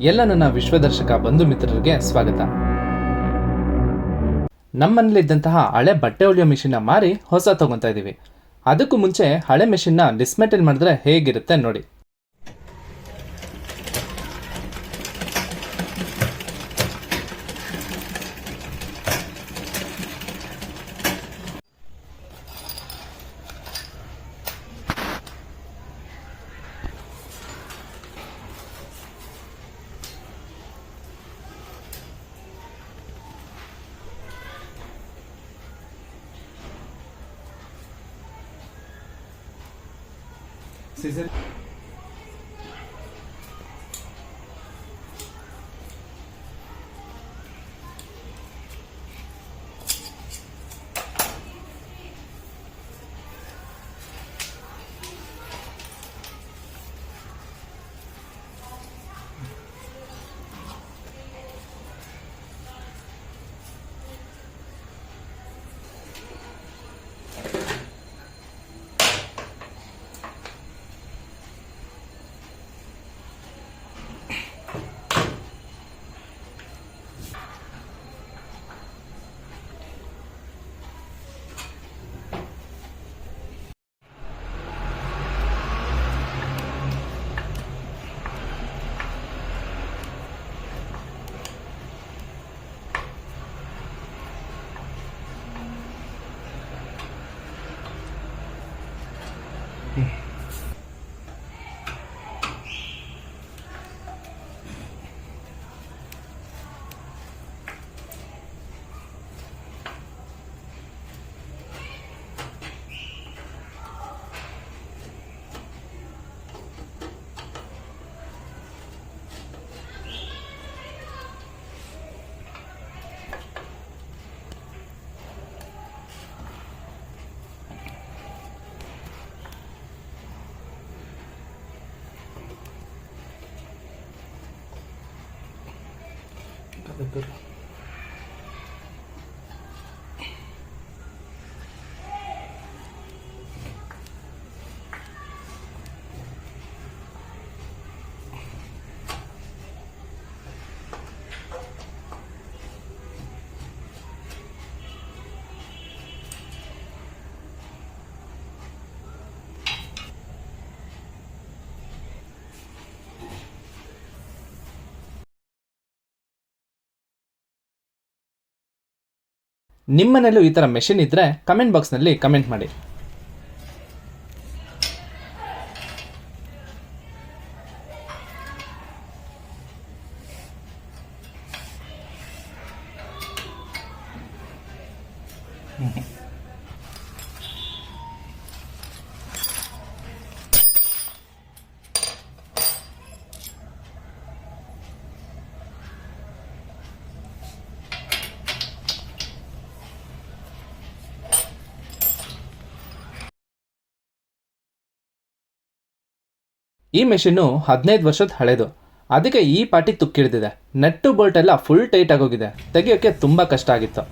ಎಲ್ಲ ನನ್ನ ವಿಶ್ವದರ್ಶಕ ಬಂಧು ಮಿತ್ರರಿಗೆ ಸ್ವಾಗತ. ನಮ್ಮನೇಲಿದ್ದಂತಹ ಹಳೆ ಬಟ್ಟೆ ಹೊಲಿಯೋ ಮಿಷಿನ್ನ ಮಾರಿ ಹೊಸ ತಗೊತಾ ಇದ್ದೀವಿ. ಅದಕ್ಕೂ ಮುಂಚೆ ಹಳೆ ಮಿಷಿನ್ನ ಡಿಸ್ಮೆಂಟಲ್ ಮಾಡಿದ್ರೆ ಹೇಗಿರುತ್ತೆ ನೋಡಿ. सीजन ನಿಮ್ಮನೇಲೂ ಈ ಥರ ಮೆಷಿನ್ ಇದ್ದರೆ ಕಮೆಂಟ್ ಬಾಕ್ಸ್ನಲ್ಲಿ ಕಮೆಂಟ್ ಮಾಡಿ. ಈ ಮೆಷಿನ್ನು 15 ವರ್ಷದ ಹಳೇದು. ಅದಕ್ಕೆ ಈ ಪಾಟಿ ತುಕ್ಕಿಡ್ದಿದೆ. ನಟ್ಟು ಬೋಲ್ಟ್ ಎಲ್ಲ ಫುಲ್ ಟೈಟ್ ಆಗೋಗಿದೆ. ತೆಗಿಯೋಕ್ಕೆ ತುಂಬ ಕಷ್ಟ ಆಗಿತ್ತು.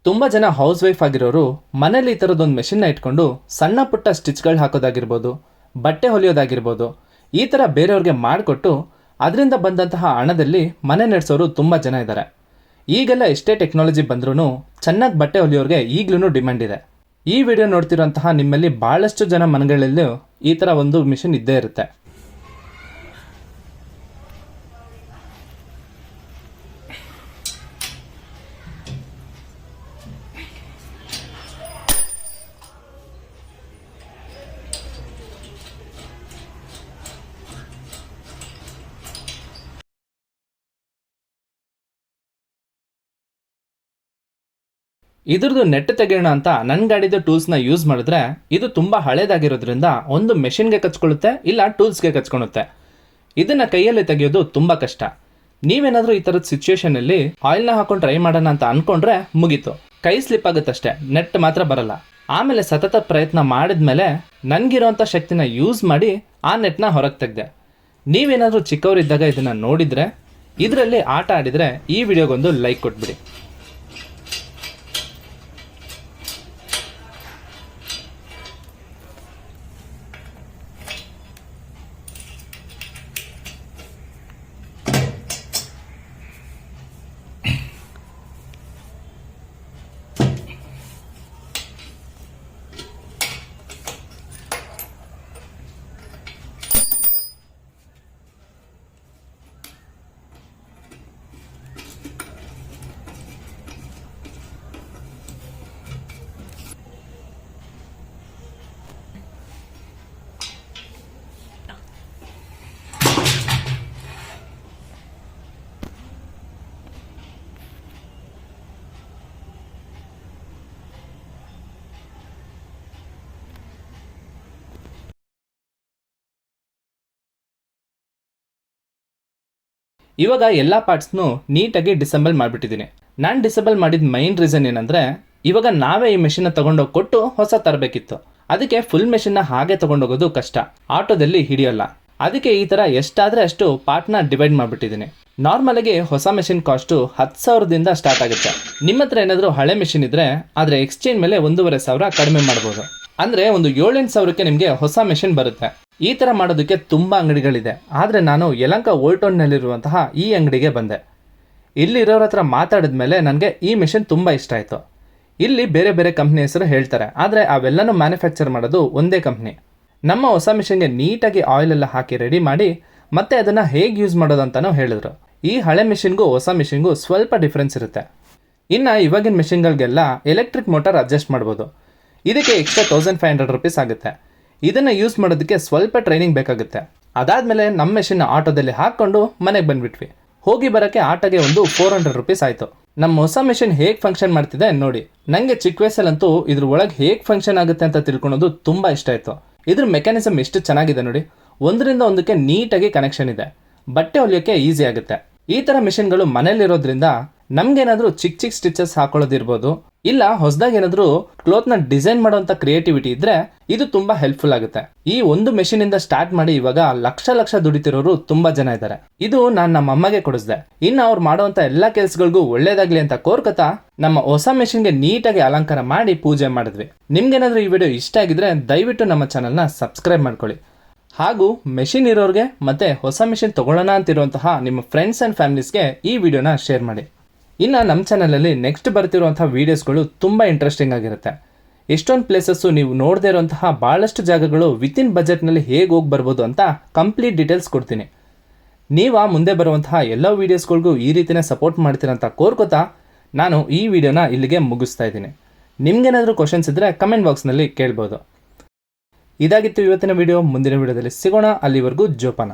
ತುಂಬ ಜನ ಹೌಸ್ ವೈಫ್ ಆಗಿರೋರು ಮನೇಲಿ ಈ ಥರದೊಂದು ಮೆಷಿನ್ನ ಇಟ್ಕೊಂಡು ಸಣ್ಣ ಪುಟ್ಟ ಸ್ಟಿಚ್ಗಳು ಹಾಕೋದಾಗಿರ್ಬೋದು, ಬಟ್ಟೆ ಹೊಲಿಯೋದಾಗಿರ್ಬೋದು, ಈ ಥರ ಬೇರೆಯವ್ರಿಗೆ ಮಾಡಿಕೊಟ್ಟು ಅದರಿಂದ ಬಂದಂತಹ ಹಣದಲ್ಲಿ ಮನೆ ನಡೆಸೋರು ತುಂಬ ಜನ ಇದ್ದಾರೆ. ಈಗೆಲ್ಲ ಎಷ್ಟೇ ಟೆಕ್ನಾಲಜಿ ಬಂದ್ರೂ ಚೆನ್ನಾಗಿ ಬಟ್ಟೆ ಹೊಲಿಯೋರಿಗೆ ಈಗಲೂ ಡಿಮ್ಯಾಂಡ್ ಇದೆ. ಈ ವಿಡಿಯೋ ನೋಡ್ತಿರೋಂತಹ ನಿಮ್ಮಲ್ಲಿ ಭಾಳಷ್ಟು ಜನ ಮನೆಗಳಲ್ಲೂ ಈ ಥರ ಒಂದು ಮಿಷಿನ್ ಇದ್ದೇ ಇರುತ್ತೆ. ಇದ್ರದ್ದು ನೆಟ್ ತೆಗೆಯೋಣ ಅಂತ ನನ್ನ ಗಾಡಿದು ಟೂಲ್ಸ್ನ ಯೂಸ್ ಮಾಡಿದ್ರೆ ಇದು ತುಂಬ ಹಳೇದಾಗಿರೋದ್ರಿಂದ ಒಂದು ಮೆಷಿನ್ಗೆ ಕಚ್ಕೊಳ್ಳುತ್ತೆ, ಇಲ್ಲ ಟೂಲ್ಸ್ಗೆ ಕಚ್ಕೊಳ್ಳುತ್ತೆ. ಇದನ್ನು ಕೈಯಲ್ಲಿ ತೆಗೆಯೋದು ತುಂಬ ಕಷ್ಟ. ನೀವೇನಾದರೂ ಈ ಥರದ ಸಿಚುವೇಶನಲ್ಲಿ ಆಯಿಲ್ನ ಹಾಕೊಂಡು ಟ್ರೈ ಮಾಡೋಣ ಅಂತ ಅಂದ್ಕೊಂಡ್ರೆ ಮುಗೀತು, ಕೈ ಸ್ಲಿಪ್ ಆಗುತ್ತಷ್ಟೇ, ನೆಟ್ ಮಾತ್ರ ಬರಲ್ಲ. ಆಮೇಲೆ ಸತತ ಪ್ರಯತ್ನ ಮಾಡಿದ್ಮೇಲೆ ನನಗಿರೋಂಥ ಶಕ್ತಿನ ಯೂಸ್ ಮಾಡಿ ಆ ನೆಟ್ನ ಹೊರಗೆ ತೆಗೆದೆ. ನೀವೇನಾದರೂ ಚಿಕ್ಕವರಿದ್ದಾಗ ಇದನ್ನು ನೋಡಿದರೆ, ಇದರಲ್ಲಿ ಆಟ ಆಡಿದರೆ ಈ ವಿಡಿಯೋಗೊಂದು ಲೈಕ್ ಕೊಟ್ಬಿಡಿ. ಇವಾಗ ಎಲ್ಲ ಪಾರ್ಟ್ಸ್ನು ನೀಟಾಗಿ ಡಿಸೆಂಬಲ್ ಮಾಡಿಬಿಟ್ಟಿದ್ದೀನಿ. ನಾನು ಡಿಸೆಂಬಲ್ ಮಾಡಿದ ಮೈನ್ ರೀಸನ್ ಏನಂದರೆ, ಇವಾಗ ನಾವೇ ಈ ಮೆಷಿನ್ನ ತೊಗೊಂಡೋಗಿ ಕೊಟ್ಟು ಹೊಸ ತರಬೇಕಿತ್ತು. ಅದಕ್ಕೆ ಫುಲ್ ಮೆಷಿನ್ನ ಹಾಗೆ ತೊಗೊಂಡೋಗೋದು ಕಷ್ಟ, ಆಟೋದಲ್ಲಿ ಹಿಡಿಯೋಲ್ಲ. ಅದಕ್ಕೆ ಈ ಥರ ಎಷ್ಟಾದರೆ ಅಷ್ಟು ಪಾರ್ಟ್ನ ಡಿವೈಡ್ ಮಾಡಿಬಿಟ್ಟಿದ್ದೀನಿ. ನಾರ್ಮಲಾಗಿ ಹೊಸ ಮೆಷಿನ್ ಕಾಸ್ಟು 10,000ದಿಂದ ಸ್ಟಾರ್ಟ್ ಆಗುತ್ತೆ. ನಿಮ್ಮ ಹತ್ರ ಏನಾದರೂ ಹಳೆ ಮೆಷಿನ್ ಇದ್ದರೆ ಅದರ ಎಕ್ಸ್ಚೇಂಜ್ ಮೇಲೆ 1,500 ಕಡಿಮೆ ಮಾಡ್ಬೋದು. ಅಂದರೆ ಒಂದು 7-8 ಸಾವಿರಕ್ಕೆ ನಿಮಗೆ ಹೊಸ ಮೆಷಿನ್ ಬರುತ್ತೆ. ಈ ಥರ ಮಾಡೋದಕ್ಕೆ ತುಂಬ ಅಂಗಡಿಗಳಿದೆ, ಆದರೆ ನಾನು ಯಲಹಂಕ ಓಲ್ಡ್ ಟೌನ್ನಲ್ಲಿರುವಂತಹ ಈ ಅಂಗಡಿಗೆ ಬಂದೆ. ಇಲ್ಲಿರೋರ ಹತ್ರ ಮಾತಾಡಿದ ಮೇಲೆ ನನಗೆ ಈ ಮೆಷಿನ್ ತುಂಬ ಇಷ್ಟ ಆಯಿತು. ಇಲ್ಲಿ ಬೇರೆ ಬೇರೆ ಕಂಪ್ನಿ ಹೆಸರು ಹೇಳ್ತಾರೆ, ಆದರೆ ಅವೆಲ್ಲನೂ ಮ್ಯಾನುಫ್ಯಾಕ್ಚರ್ ಮಾಡೋದು ಒಂದೇ ಕಂಪ್ನಿ. ನಮ್ಮ ಹೊಸ ಮೆಷಿನ್ಗೆ ನೀಟಾಗಿ ಆಯಿಲೆಲ್ಲ ಹಾಕಿ ರೆಡಿ ಮಾಡಿ ಮತ್ತೆ ಅದನ್ನು ಹೇಗೆ ಯೂಸ್ ಮಾಡೋದು ಅಂತಲೂ ಹೇಳಿದ್ರು. ಈ ಹಳೆ ಮೆಷಿನ್ಗೂ ಹೊಸ ಮೆಷಿನ್ಗೂ ಸ್ವಲ್ಪ ಡಿಫ್ರೆನ್ಸ್ ಇರುತ್ತೆ. ಇನ್ನು ಇವಾಗಿನ ಮೆಷಿನ್ಗಳಿಗೆಲ್ಲ ಎಲೆಕ್ಟ್ರಿಕ್ ಮೋಟಾರ್ ಅಡ್ಜಸ್ಟ್ ಮಾಡ್ಬೋದು. ಇದಕ್ಕೆ ಎಕ್ಸ್ಟ್ರಾ 1,500 ರೂಪೀಸ್ ಆಗುತ್ತೆ. ಇದನ್ನು ಯೂಸ್ ಮಾಡೋದಕ್ಕೆ ಸ್ವಲ್ಪ ಟ್ರೈನಿಂಗ್ ಬೇಕಾಗುತ್ತೆ. ಅದಾದಮೇಲೆ ನಮ್ಮ ಮೆಷಿನ್ನ ಆಟೋದಲ್ಲಿ ಹಾಕ್ಕೊಂಡು ಮನೆಗೆ ಬಂದುಬಿಟ್ವಿ. ಹೋಗಿ ಬರೋಕ್ಕೆ ಆಟೋಗೆ ಒಂದು 400 ರೂಪೀಸ್ ಆಯಿತು. ನಮ್ಮ ಹೊಸ ಮೆಷಿನ್ ಹೇಗೆ ಫಂಕ್ಷನ್ ಮಾಡ್ತಿದೆ ನೋಡಿ. ನನಗೆ ಚಿಕ್ಕ ವಯಸ್ಸಲ್ಲಂತೂ ಇದ್ರ ಒಳಗೆ ಹೇಗೆ ಫಂಕ್ಷನ್ ಆಗುತ್ತೆ ಅಂತ ತಿಳ್ಕೊಳೋದು ತುಂಬ ಇಷ್ಟ ಆಯಿತು. ಇದ್ರ ಮೆಕ್ಯಾನಿಸಮ್ ಎಷ್ಟು ಚೆನ್ನಾಗಿದೆ ನೋಡಿ. ಒಂದರಿಂದ ಒಂದಕ್ಕೆ ನೀಟಾಗಿ ಕನೆಕ್ಷನ್ ಇದೆ, ಬಟ್ಟೆ ಹೊಲಿಯೋಕ್ಕೆ ಈಸಿ ಆಗುತ್ತೆ. ಈ ಥರ ಮಿಷಿನ್ಗಳು ಮನೇಲಿರೋದ್ರಿಂದ ನಮ್ಗೇನಾದರೂ ಚಿಕ್ಕ ಚಿಕ್ಕ ಸ್ಟಿಚಸ್ ಹಾಕೊಳ್ಳೋದಿರ್ಬೋದು, ಇಲ್ಲ ಹೊಸದಾಗಿ ಏನಾದರೂ ಕ್ಲೋತ್ನ ಡಿಸೈನ್ ಮಾಡೋಂಥ ಕ್ರಿಯೇಟಿವಿಟಿ ಇದ್ರೆ ಇದು ತುಂಬ ಹೆಲ್ಪ್ಫುಲ್ ಆಗುತ್ತೆ. ಈ ಒಂದು ಮೆಷಿನಿಂದ ಸ್ಟಾರ್ಟ್ ಮಾಡಿ ಇವಾಗ ಲಕ್ಷ ದುಡಿತಿರೋರು ತುಂಬ ಜನ ಇದ್ದಾರೆ. ಇದು ನಾನು ನಮ್ಮ ಅಮ್ಮಗೆ ಕೊಡಿಸ್ದೆ. ಇನ್ನು ಅವ್ರು ಮಾಡುವಂಥ ಎಲ್ಲ ಕೆಲಸಗಳಿಗೂ ಒಳ್ಳೇದಾಗ್ಲಿ ಅಂತ ಕೋರ್ಕತಾ ನಮ್ಮ ಹೊಸ ಮೆಷಿನ್ಗೆ ನೀಟಾಗಿ ಅಲಂಕಾರ ಮಾಡಿ ಪೂಜೆ ಮಾಡಿದ್ವಿ. ನಿಮ್ಗೇನಾದರೂ ಈ ವಿಡಿಯೋ ಇಷ್ಟ ಆಗಿದ್ರೆ ದಯವಿಟ್ಟು ನಮ್ಮ ಚಾನಲ್ನ ಸಬ್ಸ್ಕ್ರೈಬ್ ಮಾಡ್ಕೊಳ್ಳಿ. ಹಾಗೂ ಮೆಷಿನ್ ಇರೋರಿಗೆ ಮತ್ತು ಹೊಸ ಮೆಷಿನ್ ತೊಗೊಳ್ಳೋಣ ಅಂತಿರುವಂತಹ ನಿಮ್ಮ ಫ್ರೆಂಡ್ಸ್ ಆ್ಯಂಡ್ ಫ್ಯಾಮಿಲೀಸ್ಗೆ ಈ ವಿಡಿಯೋನ ಶೇರ್ ಮಾಡಿ. ಇನ್ನು ನಮ್ಮ ಚಾನಲಲ್ಲಿ ನೆಕ್ಸ್ಟ್ ಬರ್ತಿರುವಂಥ ವೀಡಿಯೋಸ್ಗಳು ತುಂಬ ಇಂಟ್ರೆಸ್ಟಿಂಗ್ ಆಗಿರುತ್ತೆ. ಎಷ್ಟೊಂದು ಪ್ಲೇಸಸ್ಸು ನೀವು ನೋಡದೇ ಇರುವಂತಹ ಭಾಳಷ್ಟು ಜಾಗಗಳು ವಿತಿನ್ ಬಜೆಟ್ನಲ್ಲಿ ಹೇಗೆ ಹೋಗಿ ಬರ್ಬೋದು ಅಂತ ಕಂಪ್ಲೀಟ್ ಡೀಟೇಲ್ಸ್ ಕೊಡ್ತೀನಿ. ನೀವು ಮುಂದೆ ಬರುವಂತಹ ಎಲ್ಲ ವೀಡಿಯೋಸ್ಗಳಿಗೂ ಈ ರೀತಿಯೇ ಸಪೋರ್ಟ್ ಮಾಡ್ತೀರಂತ ಕೋರ್ಕೋತಾ ನಾನು ಈ ವಿಡಿಯೋನ ಇಲ್ಲಿಗೆ ಮುಗಿಸ್ತಾ ಇದ್ದೀನಿ. ನಿಮ್ಗೇನಾದರೂ ಕ್ವಶನ್ಸ್ ಇದ್ದರೆ ಕಮೆಂಟ್ ಬಾಕ್ಸ್ನಲ್ಲಿ ಕೇಳ್ಬೋದು. ಇದಾಗಿತ್ತು ಇವತ್ತಿನ ವಿಡಿಯೋ. ಮುಂದಿನ ವಿಡಿಯೋದಲ್ಲಿ ಸಿಗೋಣ. ಅಲ್ಲಿವರೆಗೂ ಜೋಪಾನ.